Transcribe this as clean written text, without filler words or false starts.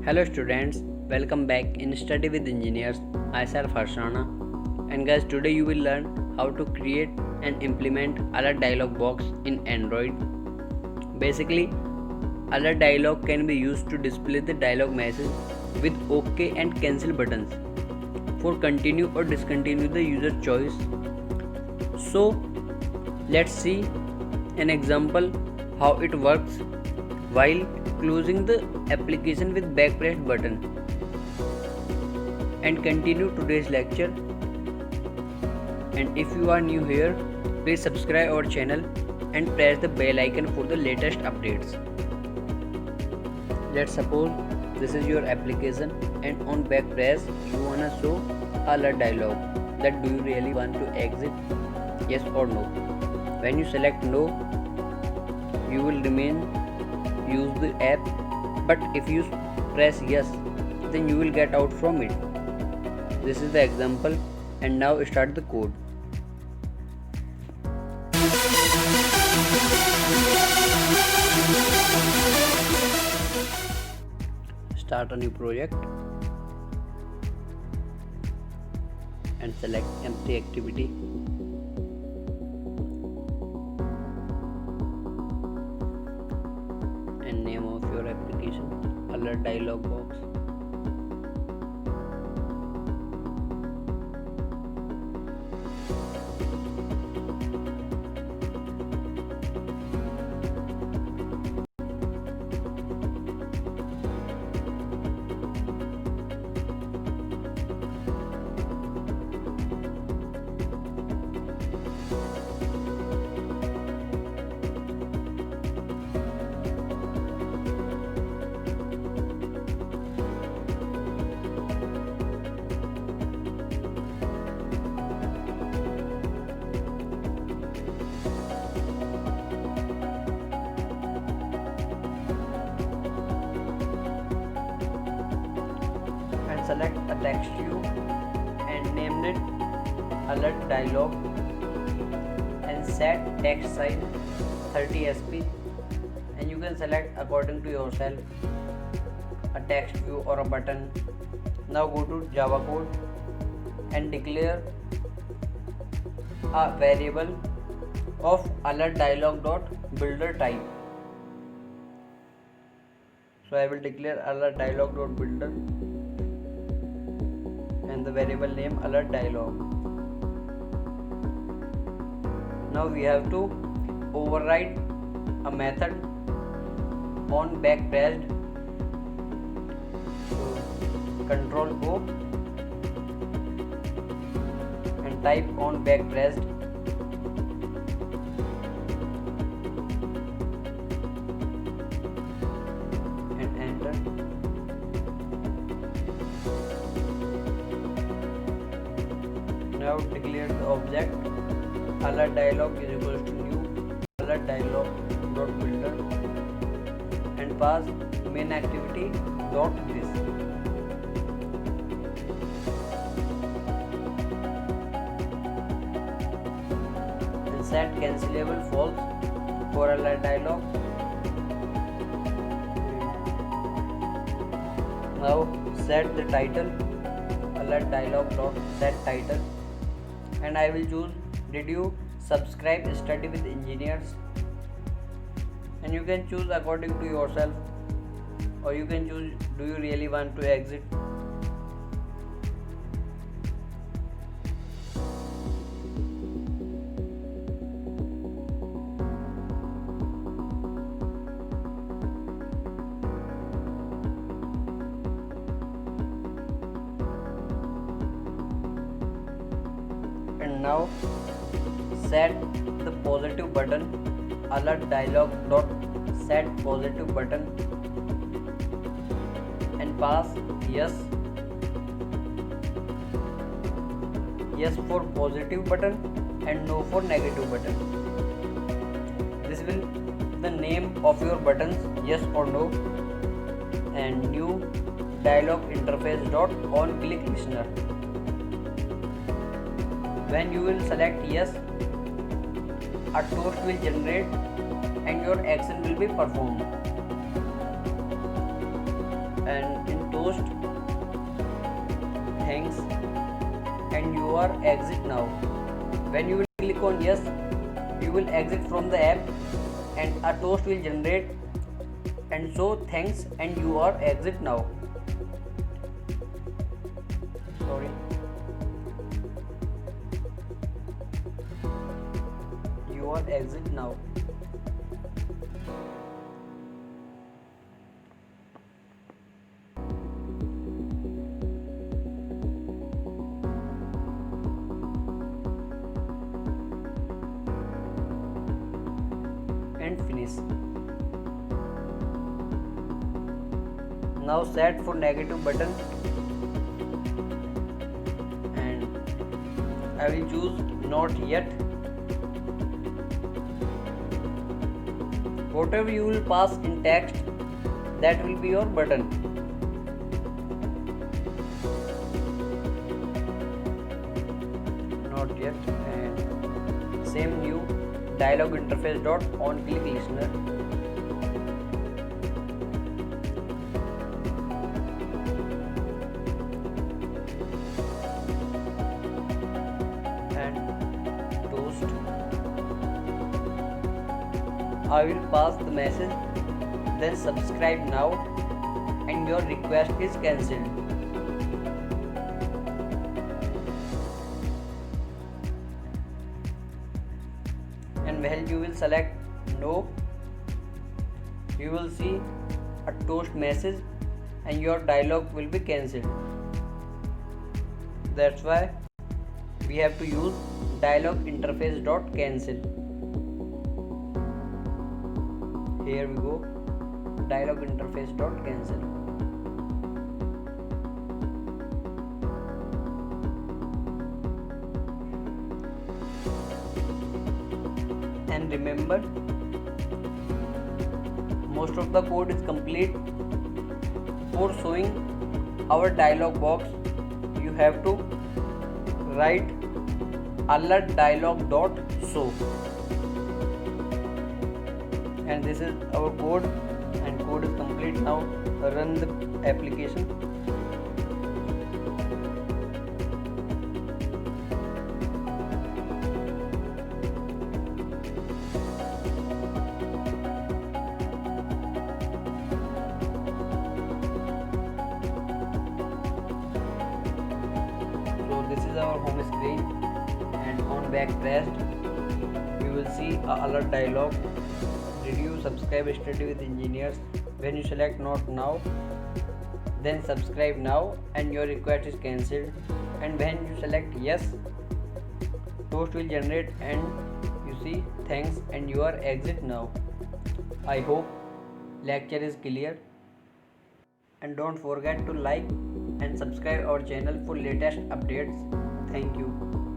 Hello students, welcome back in Study with Engineers. Myself Harshana, and guys, today you will learn how to create and implement alert dialog box in Android. Basically, alert dialog can be used to display the dialog message with OK and cancel buttons for continue or discontinue the user choice. So let's see an example how it works while closing the application with back pressed button, and continue today's lecture. And if you are new here, please subscribe our channel and press the bell icon for the latest updates. Let's suppose this is your application, and on back press you wanna show alert dialog that do you really want to exit, yes or no. When you select no, you will remain use the app, but if you press yes, then you will get out from it. This is the example, and now start the code. Start a new project and select empty activity. And name of your application alert dialog box. Select a text view and name it alert dialog, and set text size 30 sp, and you can select according to yourself a text view or a button. Now go to Java code and declare a variable of alert dialog dot builder type. So I will declare alert dialog dot builder and the variable name alert dialog. Now we have to override a method on back pressed. So Control O and type on back pressed, and enter. Now declare the object alert dialog is equals to new alert dialog dot builder, and pass main activity dot this. And set cancelable false for alert dialog. Now set the title alert dialog dot set title, and I will choose did you subscribe Study with Engineers, and you can choose according to yourself, or you can choose do you really want to exit. And now set the positive button alert dialog dot set positive button, and pass yes for positive button and no for negative button. This will the name of your buttons, yes or no, and new dialog interface dot on click listener. When you will select yes, a toast will generate and your action will be performed. and in toast, thanks, and you are exit now. When you will click on yes, you will exit from the app and a toast will generate, and so thanks and you are exit now. Sorry, you are exit now. And finish. Now set for negative button and I will choose not yet. Whatever you will pass in text, that will be your button. Not yet. And same new dialog interface dot on click listener. And toast. I will pass the message, then subscribe now and your request is cancelled. And when you will select no, you will see a toast message and your dialog will be cancelled. That's why we have to use dialog interface dot cancel. Here we go, dialog interface dot cancel. And remember, most of the code is complete. For showing our dialog box, you have to write alert dialog dot show. And this is our code, and code is complete. Now run the application. So this is our home screen, and on back pressed you will see a alert dialog. Did you subscribe Study with Engineers? When you select not now, then subscribe now and your request is cancelled. And when you select yes, toast will generate and you see thanks and you are exit now. I hope lecture is clear, and don't forget to like and subscribe our channel for latest updates. Thank you.